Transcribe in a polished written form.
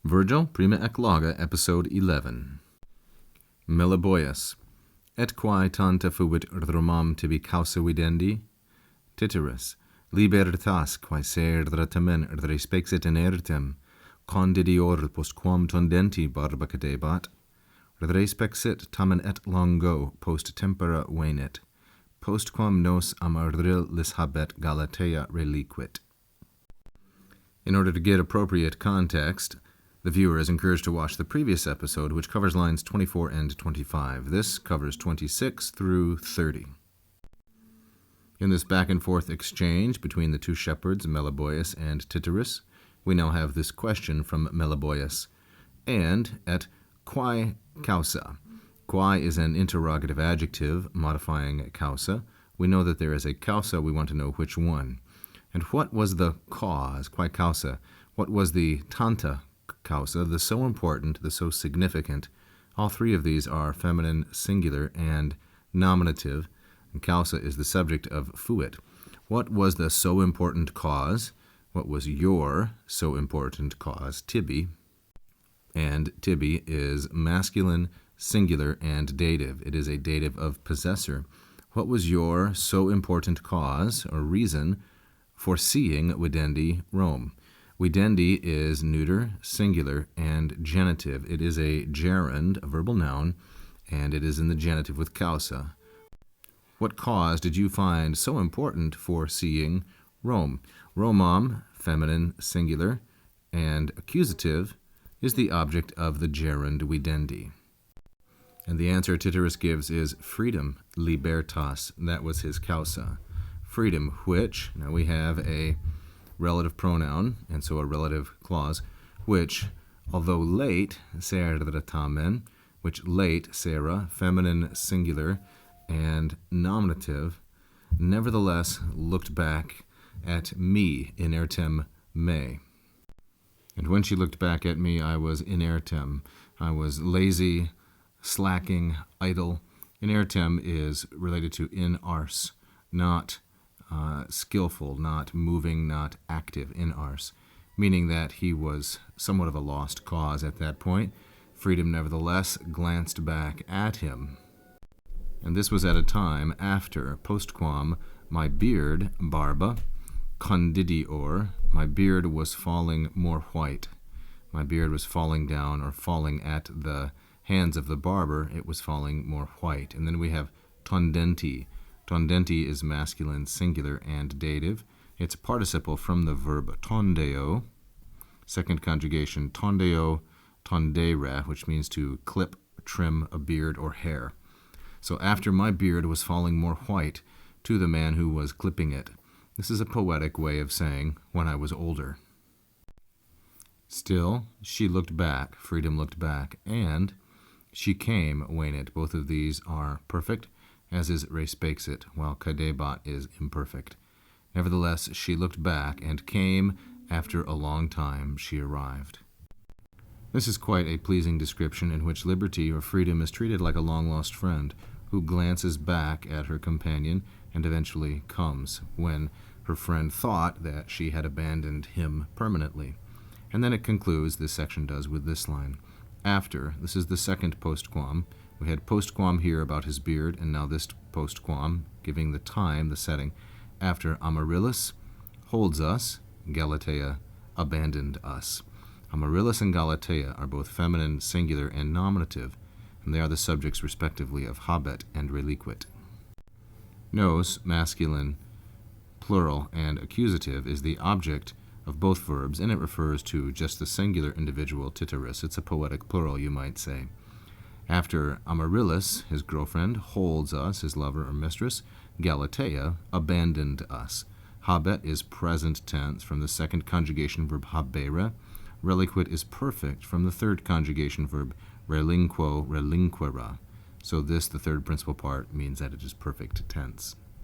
Vergil, Prima Eclogae, Episode 11. Meliboeus. Et quae tanta fuit Romam tibi causa videndi? Tityrus. Libertas quae serra tamen respexit inertem, condidior postquam tondenti barba cadebat, respexit tamen et longo post tempora venit, postquam nos amarililis habet Galatea reliquit. In order to get appropriate context, the viewer is encouraged to watch the previous episode, which covers lines 24 and 25. This covers 26 through 30. In this back-and-forth exchange between the two shepherds, Meliboeus and Tityrus, we now have this question from Meliboeus. And et quae causa. Quae is an interrogative adjective modifying causa. We know that there is a causa. We want to know which one. And what was the cause, quae causa? What was the tanta causa, the so important, the so significant? All three of these are feminine, singular, and nominative, and causa is the subject of fuit. What was the so important cause? What was your so important cause? Tibi. And tibi is masculine, singular, and dative. It is a dative of possessor. What was your so important cause, or reason, for seeing videndi Rome? Videndi is neuter, singular, and genitive. It is a gerund, a verbal noun, and it is in the genitive with causa. What cause did you find so important for seeing Rome? Romam, feminine, singular, and accusative, is the object of the gerund videndi. And the answer Tityrus gives is freedom, libertas. That was his causa. Freedom, which, now we have a relative pronoun, and so a relative clause, which, although late, serra tamen, which late, serra, feminine, singular, and nominative, nevertheless looked back at me, inertem me. And when she looked back at me, I was inertem. I was lazy, slacking, idle. Inertem is related to in ars, not skillful, not moving, not active, in ars, meaning that he was somewhat of a lost cause at that point. Freedom, nevertheless, glanced back at him. And this was at a time after, postquam, my beard, barba, condidior, my beard was falling more white. My beard was falling down or falling at the hands of the barber. It was falling more white. And then we have tondenti. Tondenti is masculine, singular, and dative. It's a participle from the verb tondeo, second conjugation tondeo, tondere, which means to clip, trim a beard or hair. So after my beard was falling more white, to the man who was clipping it. This is a poetic way of saying when I was older. Still, she looked back, freedom looked back, and she came, venit. Both of these are perfect, as is respexit, while cadebat is imperfect. Nevertheless, she looked back and came. After a long time, she arrived. This is quite a pleasing description in which liberty or freedom is treated like a long-lost friend who glances back at her companion and eventually comes when her friend thought that she had abandoned him permanently. And then it concludes, this section does, with this line. After, this is the second postquam. We had postquam here about his beard, and now this postquam, giving the time, the setting. After Amaryllis holds us, Galatea abandoned us. Amaryllis and Galatea are both feminine, singular, and nominative, and they are the subjects respectively of habet and reliquit. Nos, masculine, plural, and accusative, is the object of both verbs, and it refers to just the singular individual Tityrus. It's a poetic plural, you might say. After Amaryllis, his girlfriend, holds us, his lover or mistress, Galatea abandoned us. Habet is present tense from the second conjugation verb habere. Reliquit is perfect from the third conjugation verb relinquo, relinquera. So this, the third principal part, means that it is perfect tense.